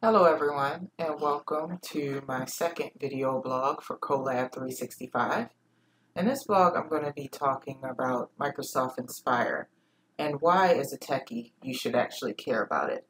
Hello everyone, and welcome to my second video blog for Collab 365. In this blog I'm going to be talking about Microsoft Inspire and why as a techie you should actually care about it.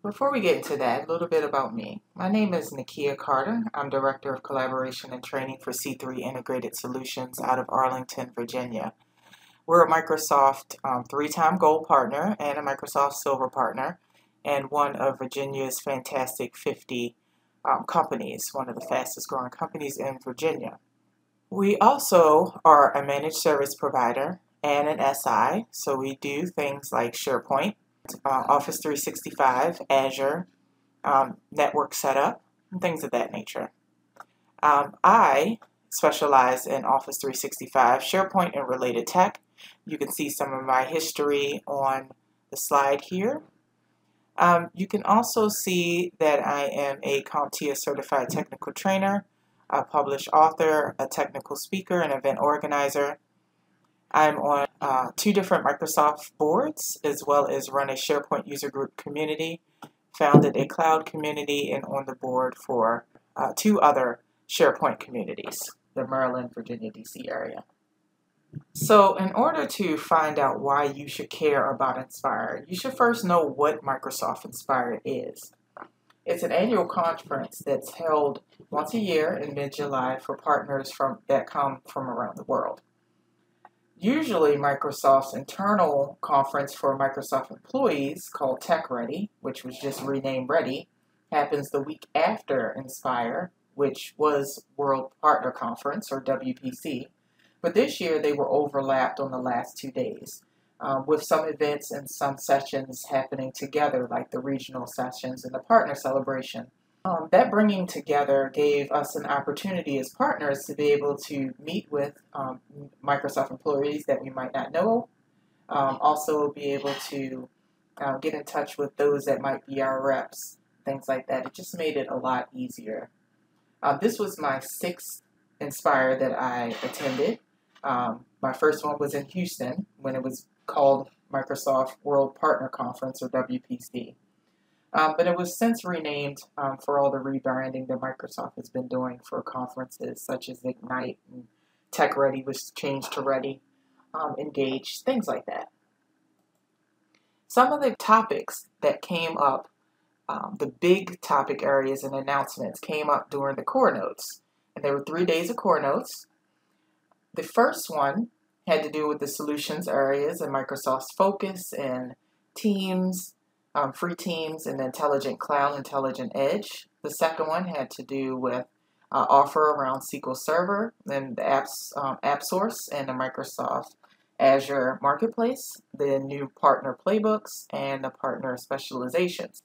Before we get into that, a little bit about me. My name is Nakia Carter. I'm Director of Collaboration and Training for C3 Integrated Solutions out of Arlington, Virginia. We're a Microsoft 3-time Gold Partner and a Microsoft Silver Partner, and one of Virginia's Fantastic 50 companies, one of the fastest growing companies in Virginia. We also are a managed service provider and an SI, so we do things like SharePoint, Office 365, Azure, network setup, and things of that nature. I specialize in Office 365, SharePoint, and related tech. You can see some of my history on the slide here. You can also see that I am a CompTIA certified technical trainer, a published author, a technical speaker, and event organizer. I'm on 2 different Microsoft boards, as well as run a SharePoint user group community, founded a cloud community, and on the board for 2 other SharePoint communities, the Maryland, Virginia, DC area. So in order to find out why you should care about Inspire, you should first know what Microsoft Inspire is. It's an annual conference that's held once a year in mid-July for partners that come from around the world. Usually Microsoft's internal conference for Microsoft employees, called Tech Ready, which was just renamed Ready, happens the week after Inspire, which was World Partner Conference, or WPC. But this year they were overlapped on the last 2 days, with some events and some sessions happening together, like the regional sessions and the partner celebration. That bringing together gave us an opportunity as partners to be able to meet with Microsoft employees that we might not know, also be able to get in touch with those that might be our reps, things like that. It just made it a lot easier. This was my 6th Inspire that I attended. My first one was in Houston when it was called Microsoft World Partner Conference, or WPC. But it was since renamed for all the rebranding that Microsoft has been doing for conferences such as Ignite, and Tech Ready was changed to Ready, Engage, things like that. Some of the topics that came up, the big topic areas and announcements came up during the core notes. And there were 3 days of core notes. The first one had to do with the solutions areas and Microsoft's focus and Teams, free Teams, and Intelligent Cloud, Intelligent Edge. The second one had to do with offer around SQL Server and the App Source and the Microsoft Azure Marketplace, the new partner playbooks, and the partner specializations.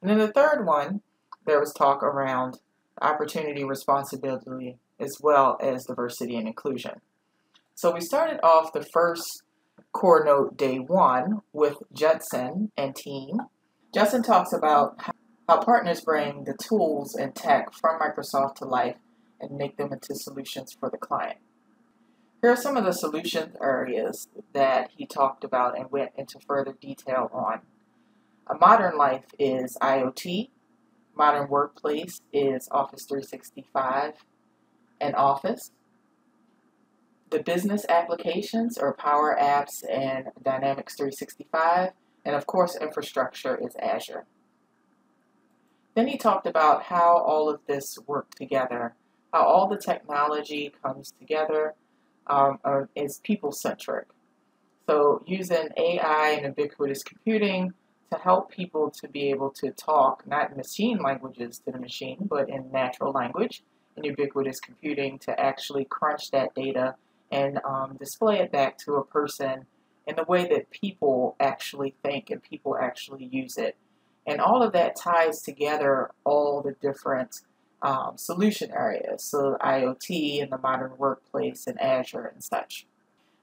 And then the third one, there was talk around opportunity, responsibility, as well as diversity and inclusion. So we started off the first core note, day 1, with Judson and team. Judson talks about how partners bring the tools and tech from Microsoft to life and make them into solutions for the client. Here are some of the solution areas that he talked about and went into further detail on. A modern life is IoT. Modern workplace is Office 365 and Office. The business applications are Power Apps and Dynamics 365. And of course, infrastructure is Azure. Then he talked about how all of this worked together, how all the technology comes together, is people-centric. So using AI and ubiquitous computing to help people to be able to talk, not in machine languages to the machine, but in natural language, and ubiquitous computing to actually crunch that data and display it back to a person in the way that people actually think and people actually use it. And all of that ties together all the different solution areas, so IoT and the modern workplace and Azure and such.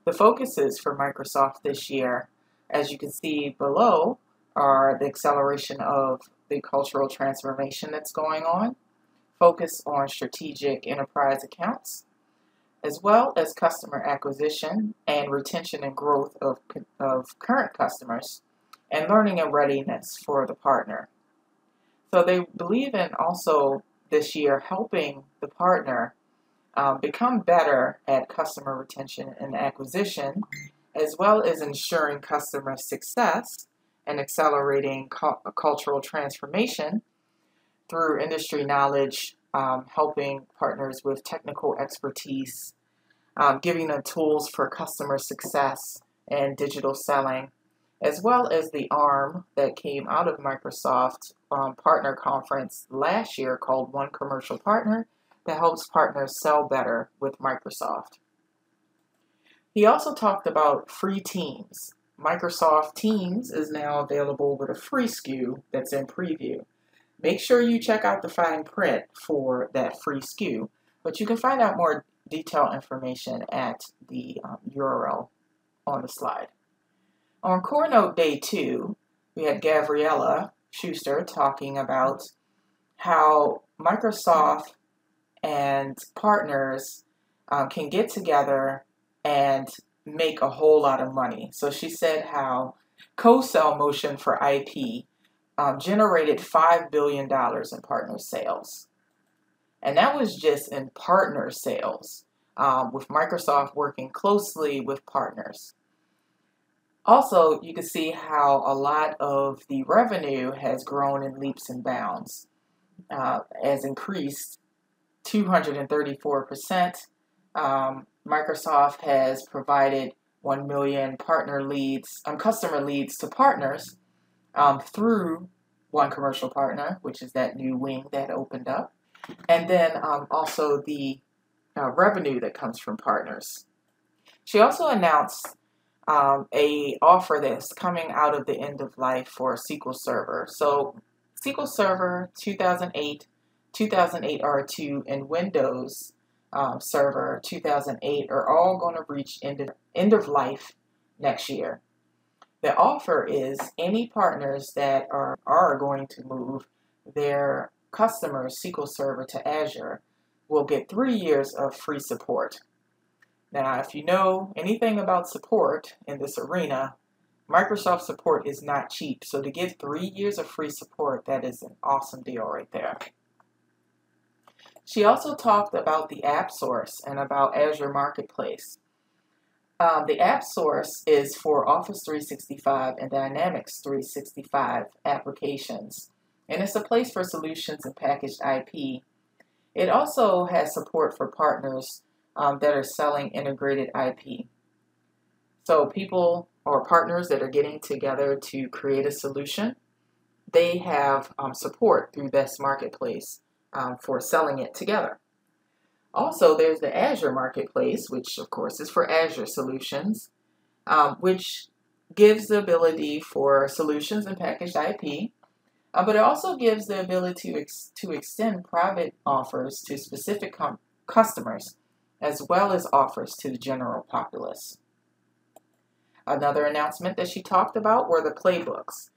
The focuses for Microsoft this year, as you can see below, are the acceleration of the cultural transformation that's going on, focus on strategic enterprise accounts, as well as customer acquisition and retention and growth of current customers, and learning and readiness for the partner. So they believe in also this year helping the partner become better at customer retention and acquisition, as well as ensuring customer success and accelerating cultural transformation through industry knowledge, helping partners with technical expertise, giving them tools for customer success and digital selling, as well as the ARM that came out of Microsoft partner conference last year called One Commercial Partner that helps partners sell better with Microsoft. He also talked about free Teams. Microsoft Teams is now available with a free SKU that's in preview. Make sure you check out the fine print for that free SKU, but you can find out more detailed information at the URL on the slide. On Core Note Day 2, we had Gabriella Schuster talking about how Microsoft and partners can get together and make a whole lot of money. So she said how co-sell motion for IP generated $5 billion in partner sales. And that was just in partner sales, with Microsoft working closely with partners. Also, you can see how a lot of the revenue has grown in leaps and bounds, has increased 234%. Microsoft has provided 1 million customer leads to partners through One Commercial Partner, which is that new wing that opened up, and then also the revenue that comes from partners. She also announced a offer that's coming out of the end of life for SQL Server. So SQL Server 2008, 2008 R2, and Windows Server 2008 are all going to reach end of life next year. The offer is any partners that are going to move their customers' SQL Server to Azure will get 3 years of free support. Now, if you know anything about support in this arena, Microsoft support is not cheap. So to get 3 years of free support, that is an awesome deal right there. She also talked about the App Source and about Azure Marketplace. The App Source is for Office 365 and Dynamics 365 applications, and it's a place for solutions and packaged IP. It also has support for partners that are selling integrated IP. So people or partners that are getting together to create a solution, they have support through this marketplace for selling it together. Also, there's the Azure Marketplace, which of course is for Azure solutions, which gives the ability for solutions and packaged IP, but it also gives the ability to extend private offers to specific customers, as well as offers to the general populace. Another announcement that she talked about were the playbooks.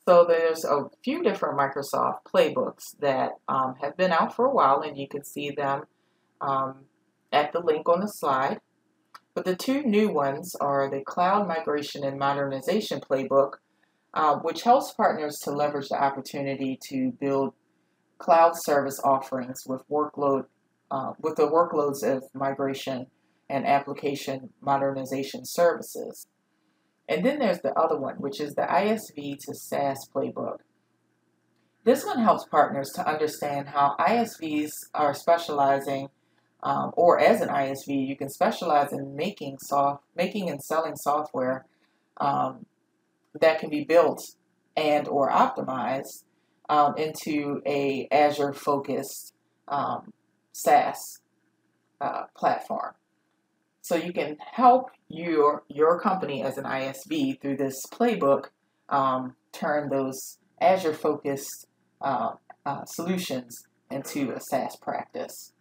So there's a few different Microsoft playbooks that have been out for a while, and you can see them at the link on the slide. But the two new ones are the Cloud Migration and Modernization Playbook, which helps partners to leverage the opportunity to build cloud service offerings with the workloads of migration and application modernization services. And then there's the other one, which is the ISV to SaaS Playbook. This one helps partners to understand how ISVs are specializing, or as an ISV, you can specialize in making and selling software that can be built and or optimized into a Azure-focused SaaS platform. So you can help your company as an ISV through this playbook turn those Azure-focused solutions into a SaaS practice.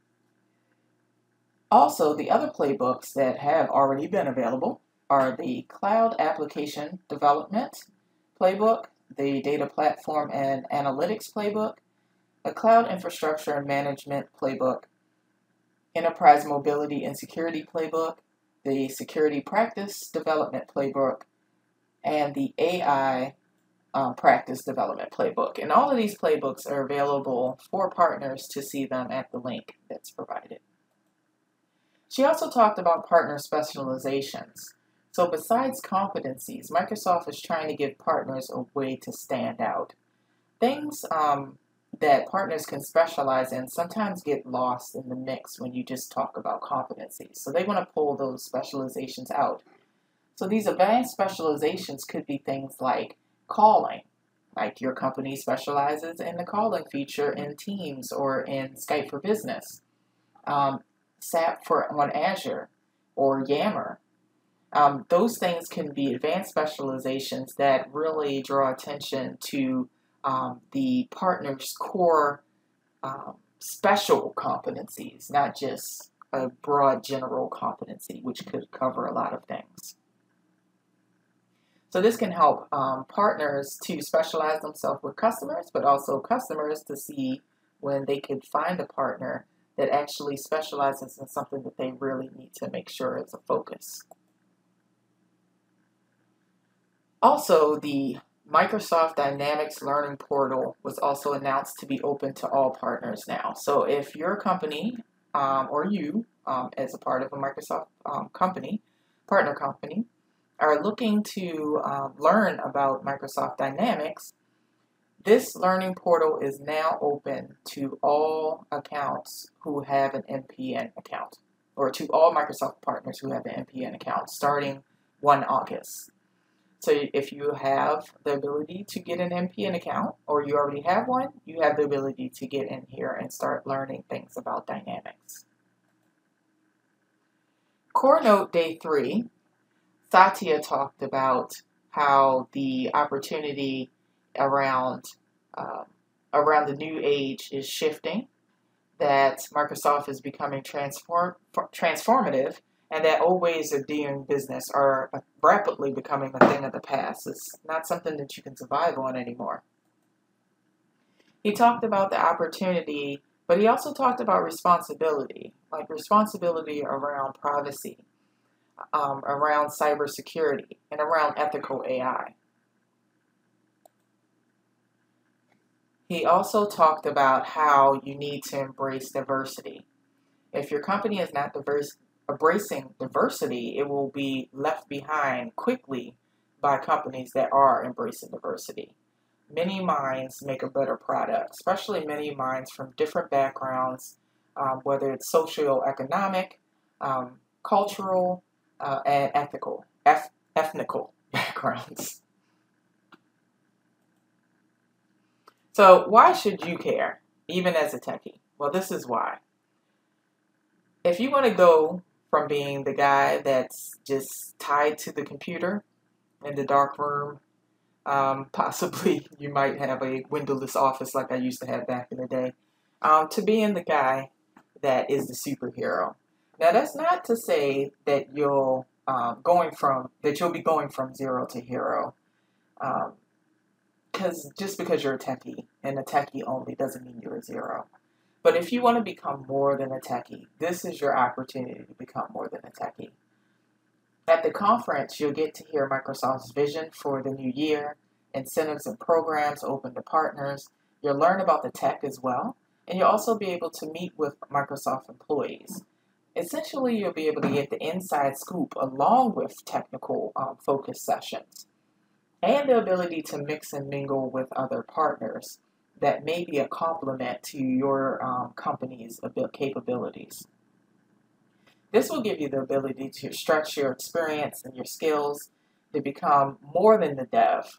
Also, the other playbooks that have already been available are the Cloud Application Development Playbook, the Data Platform and Analytics Playbook, the Cloud Infrastructure and Management Playbook, Enterprise Mobility and Security Playbook, the Security Practice Development Playbook, and the AI practice development playbook. And all of these playbooks are available for partners to see them at the link that's provided. She also talked about partner specializations. So besides competencies, Microsoft is trying to give partners a way to stand out. Things that partners can specialize in sometimes get lost in the mix when you just talk about competencies. So they want to pull those specializations out. So these advanced specializations could be things like calling, like your company specializes in the calling feature in Teams or in Skype for Business, SAP on Azure or Yammer. Those things can be advanced specializations that really draw attention to the partner's core special competencies, not just a broad general competency, which could cover a lot of things. So this can help partners to specialize themselves with customers, but also customers to see when they could find a partner that actually specializes in something that they really need to make sure is a focus. Also, the Microsoft Dynamics Learning Portal was also announced to be open to all partners now. So if your company or you, as a part of a Microsoft partner company, are looking to learn about Microsoft Dynamics, this learning portal is now open to all accounts who have an MPN account, or to all Microsoft partners who have an MPN account starting 1 August. So if you have the ability to get an MPN account, or you already have one, you have the ability to get in here and start learning things about Dynamics. Core Note Day 3, Satya talked about how the opportunity around the new age is shifting, that Microsoft is becoming transformative, and that old ways of doing business are rapidly becoming a thing of the past. It's not something that you can survive on anymore. He talked about the opportunity, but he also talked about responsibility, like responsibility around privacy, around cybersecurity, and around ethical AI. He also talked about how you need to embrace diversity. If your company is not embracing diversity, it will be left behind quickly by companies that are embracing diversity. Many minds make a better product, especially many minds from different backgrounds, whether it's socioeconomic, cultural, and ethnical backgrounds. So why should you care, even as a techie? Well, this is why. If you want to go from being the guy that's just tied to the computer in the dark room, possibly you might have a windowless office like I used to have back in the day, to being the guy that is the superhero. Now, that's not to say that you'll be going from zero to hero. Just because you're a techie, and a techie only, doesn't mean you're a zero. But if you want to become more than a techie, this is your opportunity to become more than a techie. At the conference, you'll get to hear Microsoft's vision for the new year, incentives and programs open to partners. You'll learn about the tech as well, and you'll also be able to meet with Microsoft employees. Essentially, you'll be able to get the inside scoop along with technical focus sessions, and the ability to mix and mingle with other partners that may be a complement to your company's capabilities. This will give you the ability to stretch your experience and your skills to become more than the dev.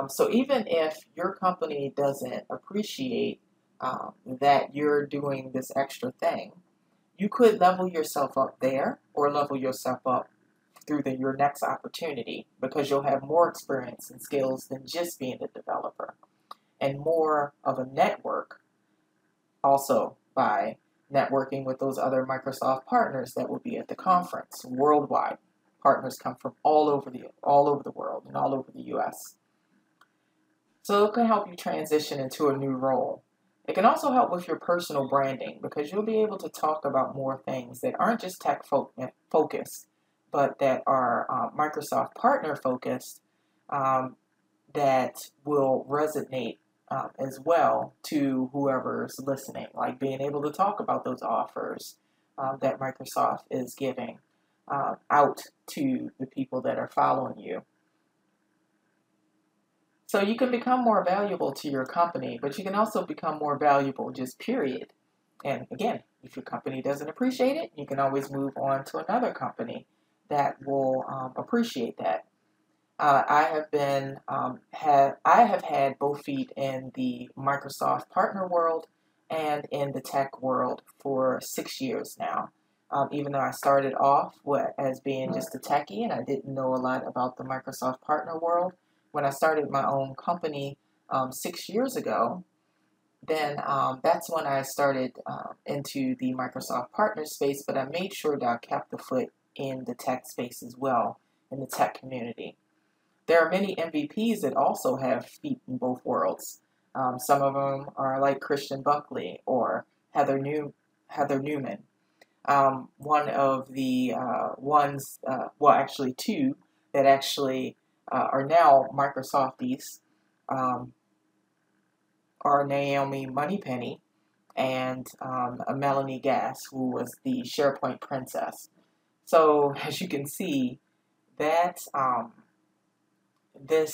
So even if your company doesn't appreciate that you're doing this extra thing, you could level yourself up there or level yourself up through your next opportunity, because you'll have more experience and skills than just being a developer, and more of a network also by networking with those other Microsoft partners that will be at the conference worldwide. Partners come from all over the world and all over the US. So it can help you transition into a new role. It can also help with your personal branding, because you'll be able to talk about more things that aren't just tech focused, but that are Microsoft partner focused, that will resonate as well to whoever's listening, like being able to talk about those offers that Microsoft is giving out to the people that are following you. So you can become more valuable to your company, but you can also become more valuable just period. And again, if your company doesn't appreciate it, you can always move on to another company that will appreciate that. I have had both feet in the Microsoft partner world and in the tech world for 6 years now. Even though I started off as being just a techie and I didn't know a lot about the Microsoft partner world, when I started my own company 6 years ago, then that's when I started into the Microsoft partner space, but I made sure that I kept the foot in the tech space as well, in the tech community. There are many MVPs that also have feet in both worlds. Some of them are like Christian Buckley or Heather Newman. One of the ones, well, actually two that actually are now Microsofties are Naomi Moneypenny and Melanie Gass, who was the SharePoint princess. So as you can see, that this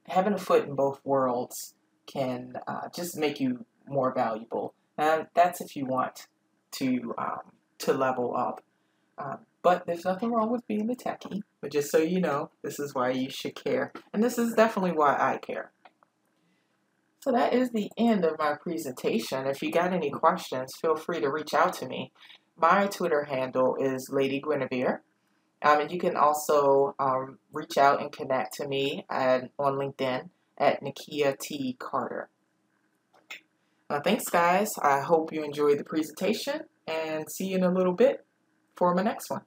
having a foot in both worlds can just make you more valuable. And that's if you want to level up. But there's nothing wrong with being a techie. But just so you know, this is why you should care. And this is definitely why I care. So that is the end of my presentation. If you got any questions, feel free to reach out to me. My Twitter handle is Lady Guinevere. And you can also reach out and connect to me on LinkedIn at Nakia T. Carter. Thanks, guys. I hope you enjoyed the presentation, and see you in a little bit for my next one.